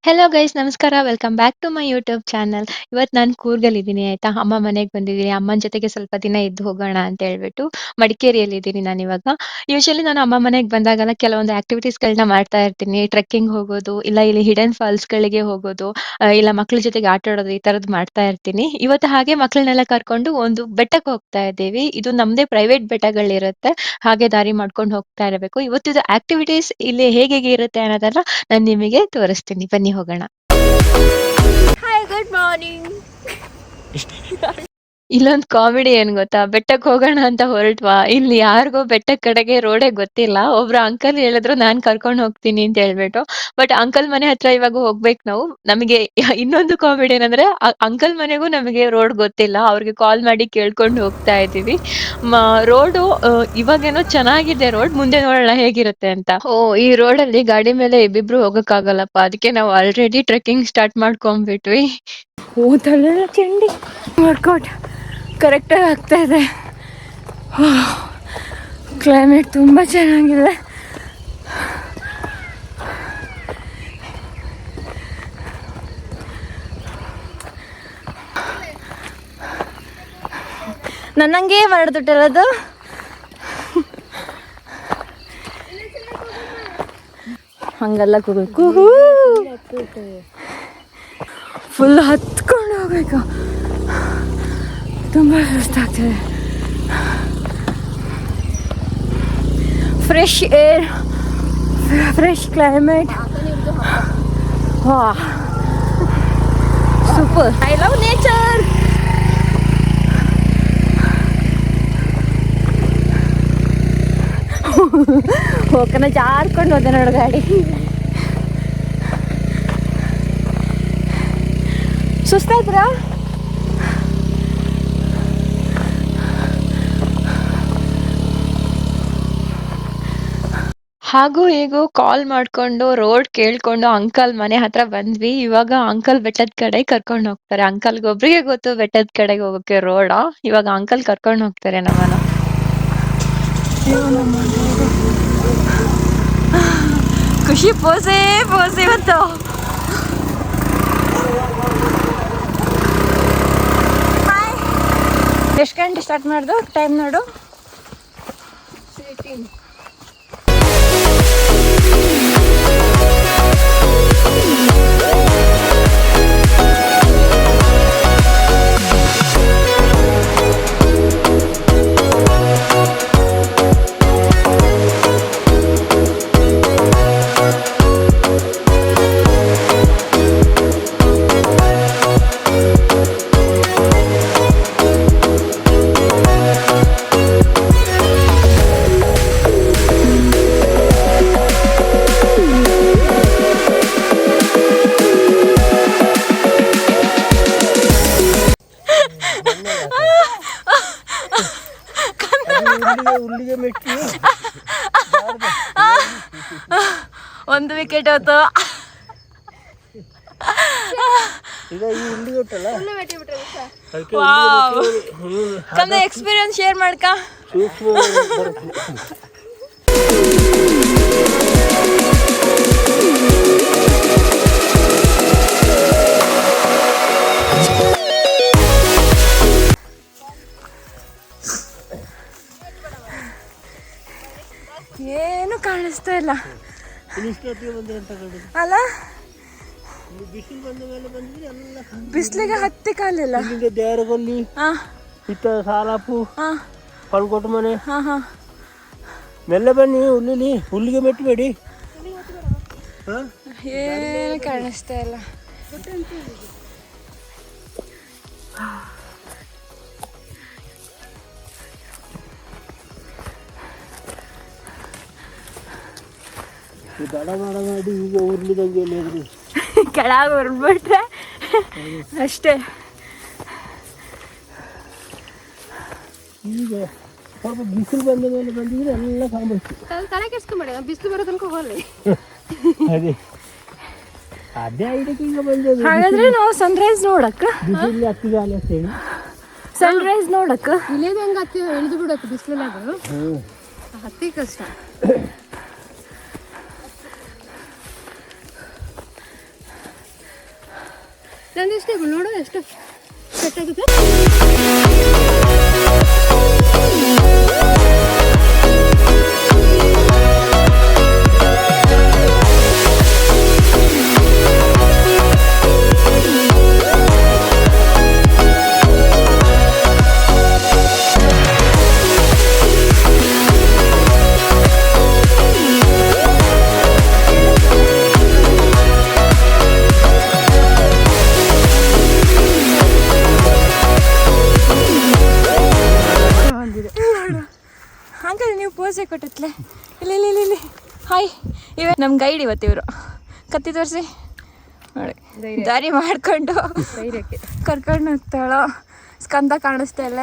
Hello guys ನಮಸ್ಕಾರ. Welcome back to my YouTube channel. ಇವತ್ತು ನಾನು ಕೂರ್ಗಲ್ಲಿದ್ದೀನಿ ಆಯ್ತಾ. ಅಮ್ಮ ಮನೆಗೆ ಬಂದಿದ್ದೀನಿ. ಅಮ್ಮನ ಜೊತೆಗೆ ಸ್ವಲ್ಪ ದಿನ ಇದ್ದು ಹೋಗೋಣ ಅಂತ ಹೇಳ್ಬಿಟ್ಟು ಮಡಿಕೇರಿಯಲ್ಲಿದ್ದೀನಿ ನಾನಿವಾಗ. ಯೂಶಲಿ ನಾನು ಅಮ್ಮ ಮನೆಗೆ ಬಂದಾಗೆಲ್ಲ ಕೆಲವೊಂದು ಆಕ್ಟಿವಿಟೀಸ್ಗಳನ್ನ ಮಾಡ್ತಾ ಇರ್ತೀನಿ. ಟ್ರೆಕ್ಕಿಂಗ್ ಹೋಗೋದು, ಇಲ್ಲ ಇಲ್ಲಿ ಹಿಡನ್ ಫಾಲ್ಸ್ಗಳಿಗೆ ಹೋಗೋದು, ಇಲ್ಲ ಮಕ್ಳ ಜೊತೆಗೆ ಆಟ ಆಡೋದು, ಈ ಥರದ್ದು ಮಾಡ್ತಾ ಇರ್ತೀನಿ. ಇವತ್ತು ಹಾಗೆ ಮಕ್ಕಳನ್ನೆಲ್ಲ ಕರ್ಕೊಂಡು ಒಂದು ಬೆಟ್ಟಕ್ಕೆ ಹೋಗ್ತಾ ಇದ್ದೀವಿ. ಇದು ನಮ್ಮದೇ ಪ್ರೈವೇಟ್ ಬೆಟ್ಟಗಳಿರುತ್ತೆ. ಹಾಗೆ ದಾರಿ ಮಾಡ್ಕೊಂಡು ಹೋಗ್ತಾ ಇರಬೇಕು. ಇವತ್ತಿದು ಆಕ್ಟಿವಿಟೀಸ್ ಇಲ್ಲಿ ಹೇಗೆ ಇರುತ್ತೆ ಅನ್ನೋದನ್ನ ನಾನು ನಿಮಗೆ ತೋರಿಸ್ತೀನಿ. ಬನ್ನಿ ಹೋಗೋಣ. Hi good morning. ಇಲ್ಲೊಂದು ಕಾಮಿಡಿ ಏನ್ ಗೊತ್ತಾ, ಬೆಟ್ಟಕ್ಕೆ ಹೋಗೋಣ ಅಂತ ಹೊರಟ್ವಾ, ಇಲ್ಲಿ ಯಾರಿಗೋ ಬೆಟ್ಟದ ಕಡೆಗೆ ರೋಡೇ ಗೊತ್ತಿಲ್ಲ. ಒಬ್ರು ಅಂಕಲ್ ಹೇಳಿದ್ರು ನಾನ್ ಕರ್ಕೊಂಡು ಹೋಗ್ತೀನಿ ಅಂತ ಹೇಳ್ಬಿಟ್ಟು. ಬಟ್ ಅಂಕಲ್ ಮನೆ ಹತ್ರ ಇವಾಗ ಹೋಗ್ಬೇಕು ನಾವು. ನಮಗೆ ಇನ್ನೊಂದು ಕಾಮಿಡಿ ಏನಂದ್ರೆ ಅಂಕಲ್ ಮನೆಗೂ ನಮಗೆ ರೋಡ್ ಗೊತ್ತಿಲ್ಲ. ಅವ್ರಿಗೆ ಕಾಲ್ ಮಾಡಿ ಕೇಳ್ಕೊಂಡು ಹೋಗ್ತಾ ಇದೀವಿ. ರೋಡು ಇವಾಗೇನೋ ಚೆನ್ನಾಗಿದೆ ರೋಡ್, ಮುಂದೆ ನೋಡೋಣ ಹೇಗಿರುತ್ತೆ ಅಂತ. ಈ ರೋಡ್ ಅಲ್ಲಿ ಗಾಡಿ ಮೇಲೆ ಇಬ್ಬಿಬ್ರು ಹೋಗಕ್ಕಾಗಲ್ಲಪ್ಪ, ಅದಕ್ಕೆ ನಾವು ಆಲ್ರೆಡಿ ಟ್ರೆಕ್ಕಿಂಗ್ ಸ್ಟಾರ್ಟ್ ಮಾಡ್ಕೊಂಡ್ಬಿಟ್ವಿ. ಓದಲ್ಲ ಚಂಡಿ ವರ್ಕೌಟ್ ಕರೆಕ್ಟಾಗಿ ಆಗ್ತಾ ಇದೆ. ಕ್ಲೈಮೇಟ್ ತುಂಬ ಚೆನ್ನಾಗಿದೆ. ನನ್ನಂಗೆ ಮಾಡಿಬಿಟ್ಟಲ್ಲದು. ಹಂಗೆಲ್ಲ ಕೂಗು ಫುಲ್ ಹತ್ಕೊಂಡು ಹೋಗ್ಬೇಕು. ತುಂಬ ಸುಸ್ತಾಗ್ತದೆ. ಫ್ರೆಶ್ ಏರ್, ಫ್ರೆಶ್ ಕ್ಲೈಮೇಟ್, ವಾ ಸೂಪರ್. I love nature. ಹೋಗನ ಜಾರ್ಕೊಂಡು ಹೋದೆ ನೋಡು ಗಾಡಿ. ಸುಸ್ತಾಯ್ತಾ? ಹಾಗೂ ಹೀಗೂ ಕಾಲ್ ಮಾಡ್ಕೊಂಡು ರೋಡ್ ಕೇಳ್ಕೊಂಡು ಅಂಕಲ್ ಮನೆ ಹತ್ರ ಬಂದ್ವಿ. ಇವಾಗ ಅಂಕಲ್ ಬೆಟ್ಟದ ಕಡೆ ಕರ್ಕೊಂಡು ಹೋಗ್ತಾರೆ. ಅಂಕಲ್ಗೆ ಒಬ್ರಿಗೆ ಗೊತ್ತು ಬೆಟ್ಟದ ಕಡೆಗೆ ಹೋಗೋಕೆ ರೋಡ. ಇವಾಗ ಅಂಕಲ್ ಕರ್ಕೊಂಡು ಹೋಗ್ತಾರೆ ನಮ್ಮನ್ನ. ಖುಷಿ ಪೋಸೆ ಪೋಸೆ ಇವತ್ತು. ಎಷ್ಟು ಗಂಟೆ ಸ್ಟಾರ್ಟ್ ಮಾಡ್ದು? ಟೈಮ್ ನೋಡು. ಒಂದು ವಿಕೆಟ್ ಹೋಯ್ತು. ಕಂದ ಎಕ್ಸ್ಪೀರಿಯನ್ಸ್ ಶೇರ್ ಮಾಡ್ಕ. ಏನು ಕಾಣಿಸ್ತಾ ಇಲ್ಲ ಅಲ್ಲ. ಬಿಸಿಲಿಗೆ ಹತ್ತಿ ಕಾಲಿಲ್ಲ. ದೇವರಗೊಲ್ಲಿ ಸಾಲಾಪು ಪಲ್ಕೊಟ್ಟು ಮನೆ ಮೆಲ್ಲ ಬನ್ನಿ. ಹುಲ್ಲಿಗೆ ಮೆಟ್ಟಬೇಡಿ. ಏನು ಕಾಣಿಸ್ತಾ ಇಲ್ಲ. ದಡ ಮಾಡಿ ಈಗ ಉರ್ಲಿದಂಗೆ ಎಲ್ಲಾದ್ರಿ ಕೆಳಗೆ ಉರ್ಬಿಟ್ರೆ ಅಷ್ಟೇ. ಈಗ ಸ್ವಲ್ಪ ಬಿಸಿಲು ಬಂದ ಮೇಲೆ ಬಂದಿದ್ರೆ ಎಲ್ಲ ಕಾಣಿಸ್ತು. ತಲೆ ಕೆಡ್ಸ್ಕೊಂಬೇಡ, ಬಿಸಿಲು ಬರೋ ತನಕ ಹೋಗಲಿ. ಅದೇ ಐದಕ್ಕೆ ಈಗ ಬಂದಿದೆ. ಹಾಗಾದ್ರೆ ನಾವು ಸನ್ರೈಸ್ ನೋಡಕ್ಕ ಬಿಸಿಲು ಹತ್ತಿಗೆ ಅಲ್ಲ ಹೇಳಿ ಸನ್ರೈಸ್ ನೋಡಕ್ಕ ಇಲ್ಲೇ ಹೆಂಗೆ ಹತ್ತಿ ಇಳಿದು ಬಿಡಕ್ಕೆ ಬಿಸಿಲಾಗ ಹತ್ತಿ ಕಷ್ಟ. ನಂದು ಇಷ್ಟೇ ನೋಡು ಎಷ್ಟು ಸೆಟ್ ಆಗಿದೆ. ಅಂಕಲ್ ನೀವು ಪೋಸೆ ಕೊಟ್ಟಿತ್ಲೆ ಇಲ್ಲಿ ಇಲ್ಲಿ ಇಲ್ಲಿ ಇಲ್ಲಿ ಹಾಯ್ ಇವೇ ನಮ್ಮ ಗೈಡ್ ಇವತ್ತು ಇವರು ಕತ್ತಿ ತೋರಿಸಿ ನೋಡಿ ದಾರಿ ಮಾಡಿಕೊಂಡು ಕರ್ಕೊಂಡು ಹೋಗ್ತಾಳೋ ಸ್ಕಂದ ಕಾಣಿಸ್ತಾ ಇಲ್ಲ.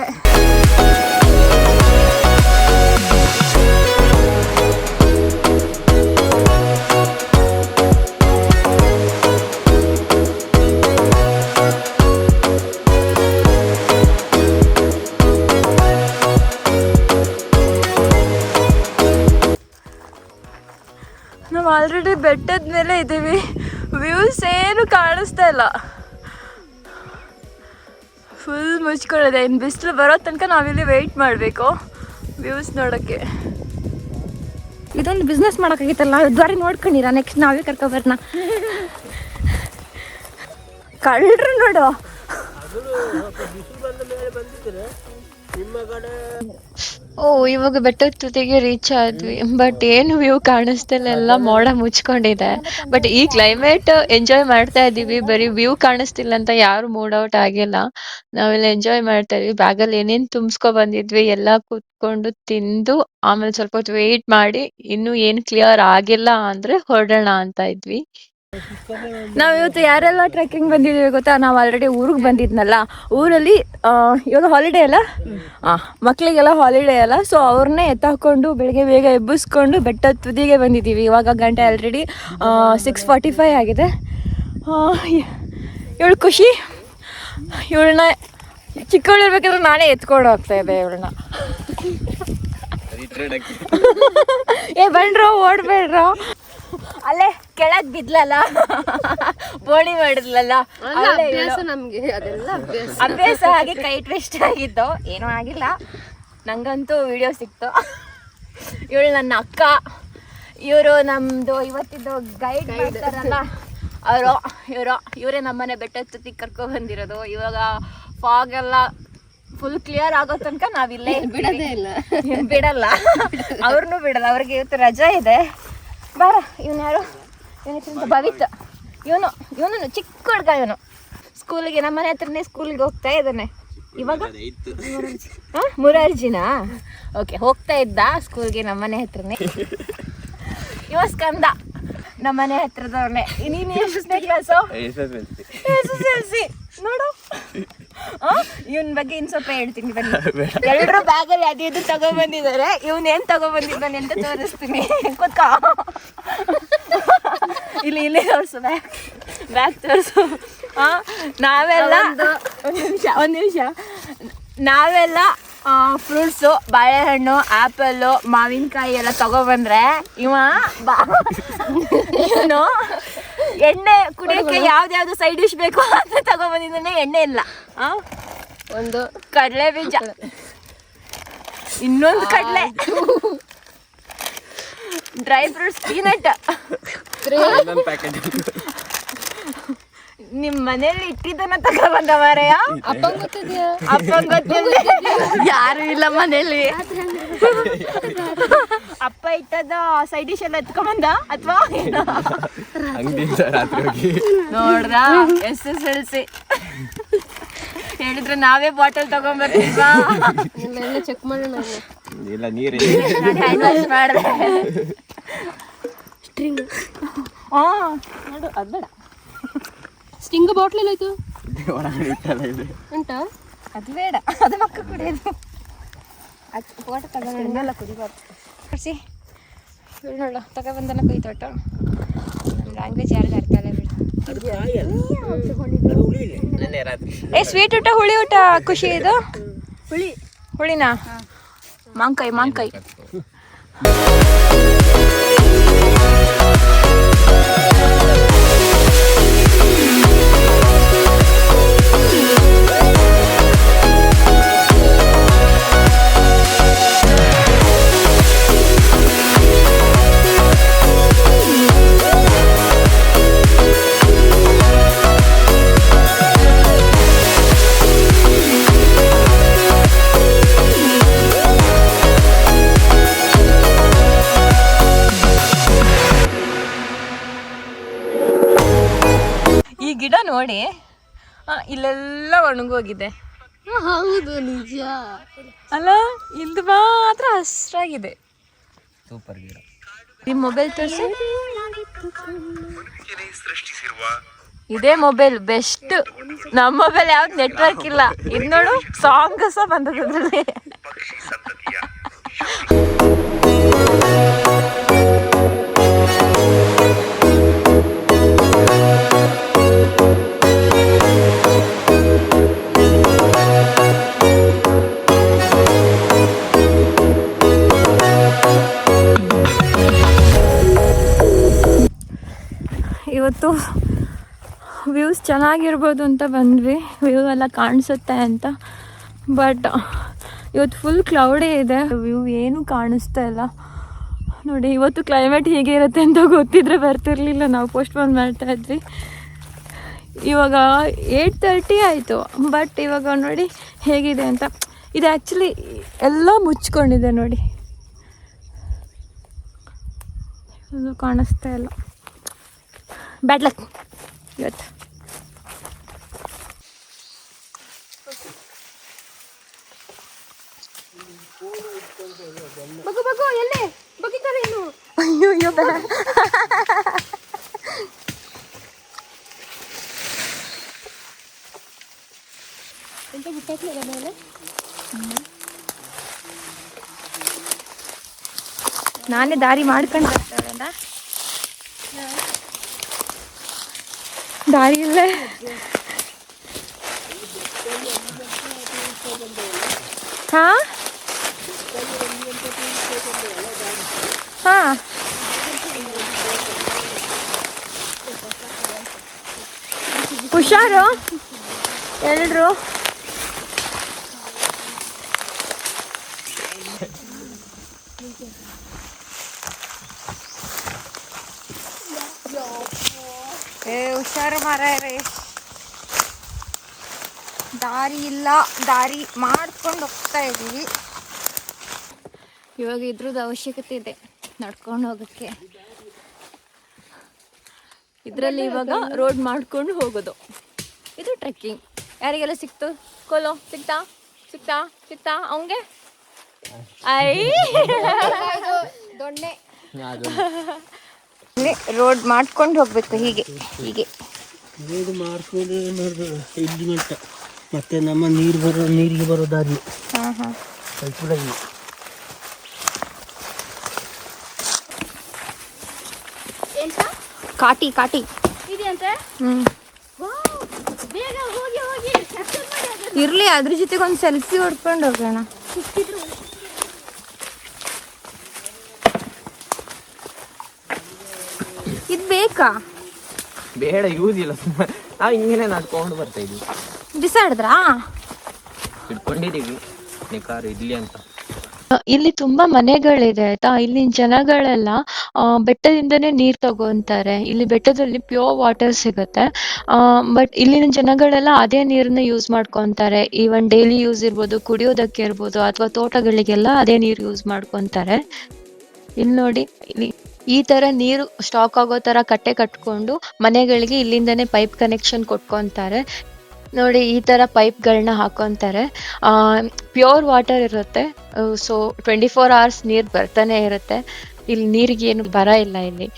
ನಾವು ಆಲ್ರೆಡಿ ಬೆಟ್ಟದ ಮೇಲೆ ಇದ್ದೀವಿ, ವ್ಯೂಸ್ ಏನು ಕಾಣಿಸ್ತಾ ಇಲ್ಲ, ಫುಲ್ ಮುಚ್ಕೊಂಡಿದೆ. ಇನ್ನು ಬಿಸಿಲು ಬರೋ ತನಕ ನಾವಿಲ್ಲಿ ವೆಯ್ಟ್ ಮಾಡಬೇಕು ವ್ಯೂಸ್ ನೋಡೋಕ್ಕೆ. ಇದೊಂದು ಬಿಸ್ನೆಸ್ ಮಾಡೋಕ್ಕಾಗಿತ್ತಲ್ಲ, ದಾರಿ ನೋಡ್ಕೊಂಡಿರ ನೆಕ್ಸ್ಟ್ ನಾವೇ ಕರ್ಕೊಬರ್ನ. ಕಳ್ಳರು ನೋಡು ಓ ಇವಾಗ ಬೆಟ್ಟದ ತುದಿಗೆ ರೀಚ್ ಆದ್ವಿ, ಬಟ್ ಏನು ವ್ಯೂ ಕಾಣಿಸ್ತಿಲ್ಲ, ಎಲ್ಲ ಮೋಡ ಮುಚ್ಕೊಂಡಿದೆ. ಬಟ್ ಈ ಕ್ಲೈಮೇಟ್ ಎಂಜಾಯ್ ಮಾಡ್ತಾ ಇದೀವಿ, ಬರೀ ವ್ಯೂ ಕಾಣಿಸ್ತಿಲ್ಲ ಅಂತ ಯಾರು ಮೂಡ್ ಔಟ್ ಆಗಿಲ್ಲ. ನಾವೆಲ್ಲ ಎಂಜಾಯ್ ಮಾಡ್ತಾ ಇದೀವಿ. ಬ್ಯಾಗಲ್ಲಿ ಏನೇನ್ ತುಂಬಿಸ್ಕೊ ಬಂದಿದ್ವಿ ಎಲ್ಲ ಕೂತ್ಕೊಂಡು ತಿಂದು ಆಮೇಲೆ ಸ್ವಲ್ಪ ಹೊತ್ತು ವೇಟ್ ಮಾಡಿ ಇನ್ನು ಏನ್ ಕ್ಲಿಯರ್ ಆಗಿಲ್ಲ ಅಂದ್ರೆ ಹೊರಡೋಣ ಅಂತ ಇದ್ವಿ. ನಾವು ಇವತ್ತು ಯಾರೆಲ್ಲ ಟ್ರೆಕ್ಕಿಂಗ್ ಬಂದಿದ್ದೀವಿ ಗೊತ್ತಾ? ನಾವು ಆಲ್ರೆಡಿ ಊರಿಗೆ ಬಂದಿದ್ನಲ್ಲ, ಊರಲ್ಲಿ ಇವಾಗ ಹಾಲಿಡೇ ಅಲ್ಲ, ಮಕ್ಕಳಿಗೆಲ್ಲ ಹಾಲಿಡೇ ಅಲ್ಲ, ಸೊ ಅವ್ರನ್ನೇ ಎತ್ತಾಕೊಂಡು ಬೆಳಗ್ಗೆ ಬೇಗ ಎಬ್ಬಿಸ್ಕೊಂಡು ಬೆಟ್ಟದ ತುದಿಗೆ ಬಂದಿದ್ದೀವಿ. ಇವಾಗ ಗಂಟೆ ಆಲ್ರೆಡಿ 6:45 ಆಗಿದೆ. ಇವಳು ಖುಷಿ, ಇವಳನ್ನ ಚಿಕ್ಕವಳಿರ್ಬೇಕಾದ್ರೆ ನಾನೇ ಎತ್ಕೊಂಡು ಹೋಗ್ತಾ ಇದ್ದೆ ಇವಳನ್ನ. ಬನ್ರೋ ಓಡ್ಬೇಡ್ರೋ, ಅಲ್ಲೇ ಕೆಳಗ್ ಬಿದ್ಲಲ್ಲ, ಬೋಣಿ ಮಾಡಿದ್ಲಲ್ಲ, ನಮ್ಗೆ ಅದೆಲ್ಲ ಅಭ್ಯಾಸ ಆಗಿ ಕೈ ಟ್ವಿಸ್ಟ್ ಆಗಿತ್ತು. ಏನೂ ಆಗಿಲ್ಲ, ನಂಗಂತೂ ವಿಡಿಯೋ ಸಿಕ್ತು. ಇವಳು ನನ್ನ ಅಕ್ಕ, ಇವರು ನಮ್ಮದು ಇವತ್ತಿದ್ದು ಗೈಡ್ ಮಾಡ್ತಾರಲ್ಲ ಇವರೇ ನಮ್ಮನೆ ಬೆಟ್ಟದ ತುದಿಗೆ ಕರ್ಕೊಂಡು ಬಂದಿರೋದು. ಇವಾಗ ಫಾಗ್ ಎಲ್ಲ ಫುಲ್ ಕ್ಲಿಯರ್ ಆಗೋ ತನಕ ನಾವಿಲ್ಲೇ ಬಿಡೋದೇ ಇಲ್ಲ, ಬಿಡಲ್ಲ, ಅವ್ರನ್ನೂ ಬಿಡಲ್ಲ. ಅವ್ರಿಗೆ ಇವತ್ತು ರಜೆ ಇದೆ. ಬಾರ, ಇವನು ಯಾರು, ಇವನ ಭವಿತ್, ಇವನು ಚಿಕ್ಕ ಹುಡುಗ, ಇವನು ಸ್ಕೂಲಿಗೆ ನಮ್ಮನೆ ಹತ್ರನೇ ಸ್ಕೂಲಿಗೆ ಹೋಗ್ತಾ ಇದ್ದಾನೆ. ಇವಾಗ ಮುರಾರ್ಜಿನಾ? ಓಕೆ, ಹೋಗ್ತಾ ಇದ್ದ ಸ್ಕೂಲ್ಗೆ ನಮ್ಮನೆ ಹತ್ರನೇ. ಇವ ಸ್ಕಂದ ನಮ್ಮನೆ ಹತ್ರದವ್ರನ್ನೇ. ನೀನು ಎಷ್ಟನೇ ಕ್ಲಾಸು? SSLC. ನೋಡು, ಇವನ್ ಬಗ್ಗೆ ಇನ್ ಸ್ವಲ್ಪ ಹೇಳ್ತೀನಿ ಬನ್ನಿ. ಎಲ್ಲರೂ ಬ್ಯಾಗಲ್ಲಿ ಅದು ಇದು ತಗೊಂಡ್ಬಂದಿದ್ದಾರೆ, ಇವನೇನ್ ತಗೊಂಡ್ಬಂದಿದ್ದಾನೆ ಅಂತ ತೋರಿಸ್ತೀನಿ. ಕೂತ್ಕೋ, ಇಲ್ಲಿ ತೋರಿಸು, ಬ್ಯಾಗ್ ತೋರಿಸು. ನಾವೆಲ್ಲ ಒಂದು ನಿಮಿಷ ನಾವೆಲ್ಲ ಫ್ರೂಟ್ಸು, ಬಾಳೆಹಣ್ಣು, ಆ್ಯಪಲ್ಲು, ಮಾವಿನಕಾಯಿ ಎಲ್ಲ ತಗೊಬಂದ್ರೆ ಇವನು ಎಣ್ಣೆ ಕುಡಿಯೋಕ್ಕೆ ಯಾವ್ದು ಸೈಡ್ ಡಿಶ್ ಬೇಕು ಅಂತ ತಗೊಬಂದಿದ್ದಾನೆ. ಎಣ್ಣೆ ಇಲ್ಲ, ಒಂದು ಕಡಲೆ ಬೀಜ, ಇನ್ನೊಂದು ಕಡಲೆ, ಡ್ರೈ ಫ್ರೂಟ್ಸ್, ಪೀನಟ್. ನಿಮ್ ಮನೇಲಿ ಇಟ್ಟಿದ್ದನ್ನ ತಗೊಬಂದ ಮಾರಯ್ಯ. ಅಪ್ಪಂಗ್ ಗೊತ್ತಿದ್ಯಾ? ಅಪ್ಪಂಗ್ ಗೊತ್ತಿಲ್ಲ, ಯಾರು ಇಲ್ಲ ಮನೇಲಿ. ಅಪ್ಪ ಇಟ್ಟದ ಸೈಡ್ ಡಿಶ್ ಎಲ್ಲ ಎತ್ಕೊಂಬಂದ ಅಥವಾ ನೋಡ್ರ? SSLC ಹೇಳಿದ್ರೆ ನಾವೇ ಬಾಟಲ್ ತಗೊಂಡ್ಬರ್ತೀವಾ? ನಿಮ್ಮೆಲ್ಲ ಚೆಕ್ ಮಾಡೋಣ. ಮಾಡಿದೆ ಸ್ಟ್ರಿಂಗ್. ನೋಡು, ಅದು ಬೇಡ. ಸ್ಟಿಂಗ್ ಬಾಟ್ಲ್ ಎಲ್ಲಾಯ್ತು ಉಂಟಾ? ಅದು ಬೇಡ, ಅದು ಮಕ್ಕ ಕುಡಿಯೋದು. ಅದು ಫೋಟೋ ತಗೊಂಡೆಲ್ಲ ಕುಡಿಬಾರ್ದು. ಖುಷಿ ನೋಡು, ತಗೊಬಂದನ ಕುಯ್ತೋಟ. ನನ್ನ ಲ್ಯಾಂಗ್ವೇಜ್ ಯಾರಿಗೂ ಅರ್ಥ ಇಲ್ಲ ಬಿಡು. ಸ್ವೀಟ್ ಊಟ, ಹುಳಿ ಊಟ ಖುಷಿ? ಇದು ಹುಳಿನಾ? ಮಾಂಕಾಯಿ. ಗಿಡ ನೋಡಿ ಇಲ್ಲೆಲ್ಲ ಒಣಗೋಗಿದೆ. ಹೌದು ನಿಜ ಅಲ್ಲ ಇಲ್ಲಿ ಮಾತ್ರ ಹಸ್ರಾಗಿದೆ. ಸೂಪರ್ ಗಿಡ. ನಿಮ್ಮ ಮೊಬೈಲ್ ತೋರಿಸಿ. ಇದೇ ಮೊಬೈಲ್ ಬೆಸ್ಟ್. ನಮ್ಮ ಮೊಬೈಲ್ ಯಾವ್ದು ನೆಟ್ವರ್ಕ್ ಇಲ್ಲ. ಇದು ನೋಡು ಸಾಂಗ್ ಸಹ ಬಂದದ ಅದ್ರಲ್ಲಿ. ಇವತ್ತು ವ್ಯೂಸ್ ಚೆನ್ನಾಗಿರ್ಬೋದು ಅಂತ ಬಂದ್ವಿ, ವ್ಯೂ ಎಲ್ಲ ಕಾಣಿಸುತ್ತೆ ಅಂತ. ಬಟ್ ಇವತ್ತು ಫುಲ್ ಕ್ಲೌಡೇ ಇದೆ, ವ್ಯೂ ಏನೂ ಕಾಣಿಸ್ತಾ ಇಲ್ಲ ನೋಡಿ. ಇವತ್ತು ಕ್ಲೈಮೇಟ್ ಹೀಗೆ ಇರುತ್ತೆ ಅಂತ ಗೊತ್ತಿದ್ರೆ ಬರ್ತಿರ್ಲಿಲ್ಲ, ನಾವು ಪೋಸ್ಟ್ಪೋನ್ ಮಾಡ್ತಾ ಇದ್ವಿ. ಇವಾಗ 8:30 ಆಯಿತು, ಬಟ್ ಇವಾಗ ನೋಡಿ ಹೇಗಿದೆ ಅಂತ. ಇದು ಆ್ಯಕ್ಚುಲಿ ಎಲ್ಲ ಮುಚ್ಕೊಂಡಿದೆ ನೋಡಿ, ಅದು ಕಾಣಿಸ್ತಾ ಇಲ್ಲ. ಬ್ಯಾಡ್ ಲಕ್ ಇವತ್ತು. ಬಗು ಬಗು ಎಲ್ಲೇ ಬಗಿತಾರೆ ಏನು? ಅಯ್ಯೋ ಅಯ್ಯೋ ಎಂತ ಬಿಟ್ಟಾಕ್ಲಿಲ್ಲ ಮೇಲೆ. ನಾನೇ ದಾರಿ ಮಾಡ್ಕೊಂಡು ಬರ್ತಾರಲ್ಲ, ದಾರಿ ಇಲ್ಲೇ. ಹಾ ಹಾ ಹುಷಾರು ಎಲ್ರು. ಹುಷಾರು ಮಾರಾಯರೇ, ದಾರಿ ಇಲ್ಲ, ದಾರಿ ಮಾಡ್ಕೊಂಡು ಹೋಗ್ತಾ ಇದ್ದೀವಿ. ಇವಾಗ ಇದ್ರದ್ದು ಅವಶ್ಯಕತೆ ಇದೆ ನಡ್ಕೊಂಡು ಹೋಗೋಕ್ಕೆ. ಇದರಲ್ಲಿ ಇವಾಗ ರೋಡ್ ಮಾಡ್ಕೊಂಡು ಹೋಗೋದು, ಇದು ಟ್ರೆಕ್ಕಿಂಗ್. ಯಾರಿಗೆಲ್ಲ ಸಿಕ್ತು ಕೋಲೋ? ಸಿಕ್ತಾ ಸಿಕ್ತಾ ಸಿಕ್ತಾ ಅವಂಗೆ? ದೊಣ್ಣೆ ರೋಡ್ ಮಾಡ್ಕೊಂಡು ಹೋಗ್ಬೇಕು, ಹೀಗೆ ಹೀಗೆ ರೋಡ್ ಮಾಡ್ಕೊಂಡು ಇಲ್ಲಿ ಮಟ್ಟ ಮತ್ತೆ ನಮ್ಮ ನೀರಿಗೆ ಬರೋ ದಾರಿ. ಹಾಂ ಹಾಂ ಕಾಟಿ ಕಾಟಿ ಇದೆಯಂತೆ. ಬೇಗ ಹೋಗಿ ಹೋಗಿ ಇರ್ಲಿ, ಅದ್ರ ಜೊತೆಗೆ ಒಂದು ಸೆಲ್ಫಿ ಹೊಡ್ಕೊಂಡು ಹೋಗೋಣ. ಇದು ಬೇಕಾ? ಬೇಡ, ಯೂಸ್ ಇಲ್ಲ. ಸುಮ್ಮನೆ ನಾವು ಹಿಂಗೇನೆ ನಡ್ಕೊಂಡು ಬರ್ತಾ ಇದ್ವಿ, ಬಿಸಾಡಿದ್ರಾ? ಇಟ್ಕೊಂಡಿದ್ದೀವಿ ನಿಕಾರು ಇಡ್ಲಿ ಅಂತ. ಇಲ್ಲಿ ತುಂಬಾ ಮನೆಗಳಿದೆ ಆಯ್ತಾ. ಇಲ್ಲಿನ ಜನಗಳೆಲ್ಲ ಬೆಟ್ಟದಿಂದನೇ ನೀರ್ ತಗೊಂತಾರೆ. ಇಲ್ಲಿ ಬೆಟ್ಟದಲ್ಲಿ ಪ್ಯೂರ್ ವಾಟರ್ ಸಿಗುತ್ತೆ. ಬಟ್ ಇಲ್ಲಿನ ಜನಗಳೆಲ್ಲ ಅದೇ ನೀರನ್ನ ಯೂಸ್ ಮಾಡ್ಕೊಂತಾರೆ. ಈವನ್ ಡೈಲಿ ಯೂಸ್ ಇರ್ಬೋದು, ಕುಡಿಯೋದಕ್ಕೆ ಇರ್ಬೋದು, ಅಥವಾ ತೋಟಗಳಿಗೆಲ್ಲ ಅದೇ ನೀರು ಯೂಸ್ ಮಾಡ್ಕೊಂತಾರೆ. ಇಲ್ಲಿ ನೋಡಿ, ಇಲ್ಲಿ ಈ ತರ ನೀರು ಸ್ಟಾಕ್ ಆಗೋ ತರ ಕಟ್ಟೆ ಕಟ್ಕೊಂಡು ಮನೆಗಳಿಗೆ ಇಲ್ಲಿಂದನೇ ಪೈಪ್ ಕನೆಕ್ಷನ್ ಕೊಟ್ಕೊಂತಾರೆ ನೋಡಿ. ಈ ತರ ಪೈಪ್ಗಳನ್ನ ಹಾಕೊಂತಾರೆ. ಪ್ಯೂರ್ ವಾಟರ್ ಇರುತ್ತೆ. ಸೊ 24 hours ನೀರು ಬರ್ತಾನೆ ಇರುತ್ತೆ. ಇಲ್ಲಿ ನೀರಿಗೆ ಏನು ಬರ ಇಲ್ಲ ಇಲ್ಲಿ.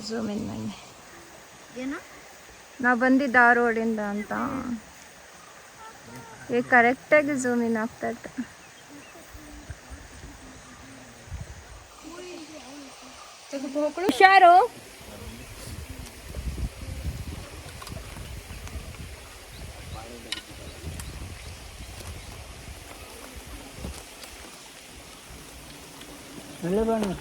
ಝೂಮ್ ಇನ್ ಮಾಡಿ. ನಾವು ಬಂದಿದ್ದ ಆ ರೋಡಿಂದ ಅಂತ ಈಗ ಕರೆಕ್ಟಾಗಿ ಝೂಮ್ ಇನ್ ಆಗ್ತಾ ಇತ್ತು. ಹುಷಾರು. ಒಳ್ಳೆ ಬಣ್ಣ.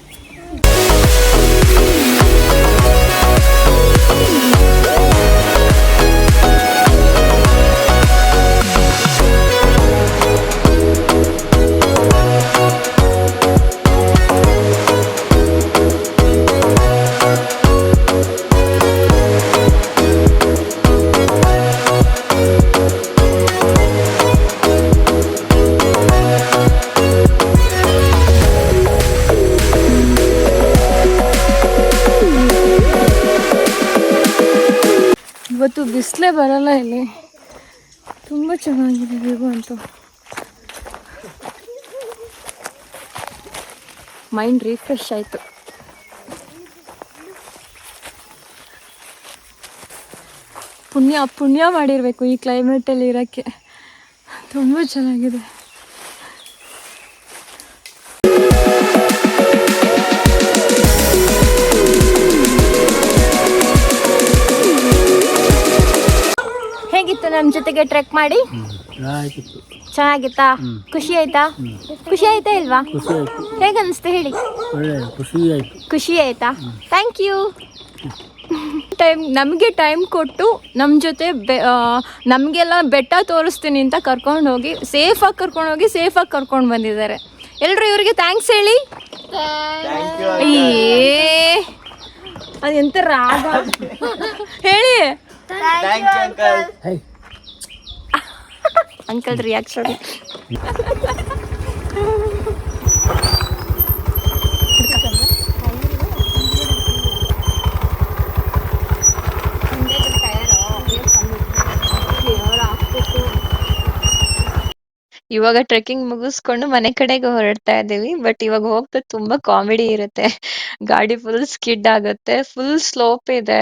ಇವತ್ತು ಬಿಸಿಲೇ ಬರಲ್ಲ ಇಲ್ಲಿ, ತುಂಬ ಚೆನ್ನಾಗಿದೆ ವ್ಯೂ ಅಂತೂ. ಮೈಂಡ್ ರಿಫ್ರೆಶ್ ಆಯಿತು. ಪುಣ್ಯ ಮಾಡಿರಬೇಕು ಈ ಕ್ಲೈಮೇಟಲ್ಲಿ ಇರೋಕ್ಕೆ, ತುಂಬ ಚೆನ್ನಾಗಿದೆ. ಹೇಗಿತ್ತು ನಮ್ಮ ಜೊತೆಗೆ ಟ್ರೆಕ್ ಮಾಡಿ? ಚೆನ್ನಾಗಿತ್ತಾ? ಖುಷಿ ಆಯ್ತಾ? ಖುಷಿ ಆಯ್ತಾ ಇಲ್ವಾ? ಹೇಗನ್ನಿಸ್ತು ಹೇಳಿ? ಖುಷಿ ಆಯ್ತಾ? Thank you. ನಮಗೆ ಟೈಮ್ ಕೊಟ್ಟು ನಮ್ಮ ಜೊತೆ ನಮಗೆಲ್ಲ ಬೆಟ್ಟ ತೋರಿಸ್ತೀನಿ ಅಂತ ಕರ್ಕೊಂಡೋಗಿ ಸೇಫಾಗಿ ಕರ್ಕೊಂಡು ಬಂದಿದ್ದಾರೆ. ಎಲ್ಲರೂ ಇವರಿಗೆ ಥ್ಯಾಂಕ್ಸ್ ಹೇಳಿ. ಅದೆಂತ ರಾಗ ಹೇಳಿ. Uncle reaction. ಇವಾಗ ಟ್ರೆಕ್ಕಿಂಗ್ ಮುಗಿಸ್ಕೊಂಡು ಮನೆ ಕಡೆಗೆ ಹೊರಡ್ತಾ ಇದ್ದೀವಿ. ಬಟ್ ಇವಾಗ ಹೋಗ್ತಾ ತುಂಬಾ ಕಾಮಿಡಿ ಇರುತ್ತೆ. ಗಾಡಿ ಫುಲ್ ಸ್ಕಿಡ್ ಆಗುತ್ತೆ, ಫುಲ್ ಸ್ಲೋಪ್ ಇದೆ,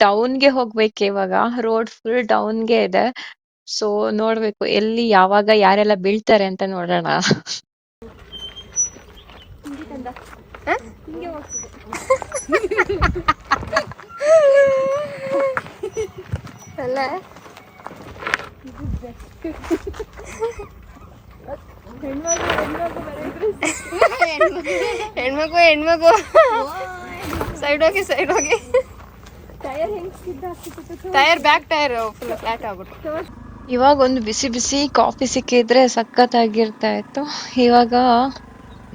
ಡೌನ್ಗೆ ಹೋಗ್ಬೇಕು. ಇವಾಗ ರೋಡ್ ಫುಲ್ ಡೌನ್ಗೆ ಇದೆ. ಸೊ ನೋಡ್ಬೇಕು ಎಲ್ಲಿ ಯಾವಾಗ ಯಾರೆಲ್ಲ ಬೀಳ್ತಾರೆ ಅಂತ ನೋಡೋಣ. ಅಲ್ಲ ಹೆಣ್ಮಗು ಸೈಡ್ ಹೋಗಿ tyre back tyre full flat ಆಗ್ಬಿಟ್ಟು. ಇವಾಗ ಒಂದು ಬಿಸಿ ಬಿಸಿ ಕಾಫಿ ಸಿಕ್ಕಿದ್ರೆ ಸಖತ್ತಾಗಿರ್ತಾ ಇತ್ತು. ಇವಾಗ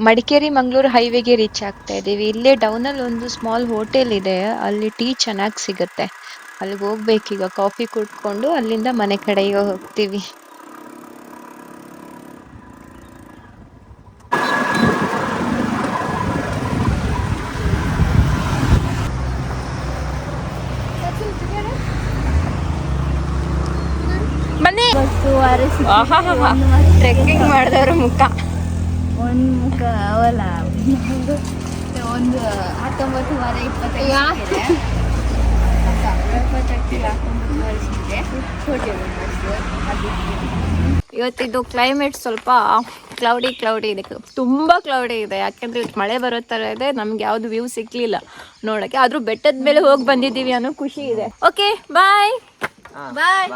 ಮಡಿಕೇರಿ ಮಂಗಳೂರು ಹೈವೇಗೆ ರೀಚ್ ಆಗ್ತಾ ಇದೀವಿ. ಇಲ್ಲೇ ಡೌನ್ ಅಲ್ಲಿ ಒಂದು ಸ್ಮಾಲ್ ಹೋಟೆಲ್ ಇದೆ, ಅಲ್ಲಿ ಟೀ ಚೆನ್ನಾಗಿ ಸಿಗುತ್ತೆ. ಅಲ್ಲಿಗೆ ಹೋಗ್ಬೇಕೀಗ, ಕಾಫಿ ಕುಡ್ಕೊಂಡು ಅಲ್ಲಿಂದ ಮನೆ ಕಡೆಗೆ ಹೋಗ್ತೀವಿ. ಬನ್ನಿ. ಟ್ರೆಕ್ಕಿಂಗ್ ಮಾಡಿದವ್ರ ಮುಖ ಒಂದು ಮುಖ ಅವಲ್ಲ, ಒಂದು 19-20 ಇವತ್ತಿದ್ದು ಕ್ಲೈಮೇಟ್ ಸ್ವಲ್ಪ ಕ್ಲೌಡಿ ಇದೆ, ತುಂಬ ಕ್ಲೌಡಿ ಇದೆ. ಯಾಕೆಂದ್ರೆ ಇವತ್ತು ಮಳೆ ಬರೋ ಥರ ಇದೆ. ನಮ್ಗೆ ಯಾವುದು ವ್ಯೂ ಸಿಗ್ಲಿಲ್ಲ ನೋಡೋಕ್ಕೆ, ಆದರೂ ಬೆಟ್ಟದ ಮೇಲೆ ಹೋಗಿ ಬಂದಿದ್ದೀವಿ ಅನ್ನೋ ಖುಷಿ ಇದೆ. Okay bye. ಬಾಯ್.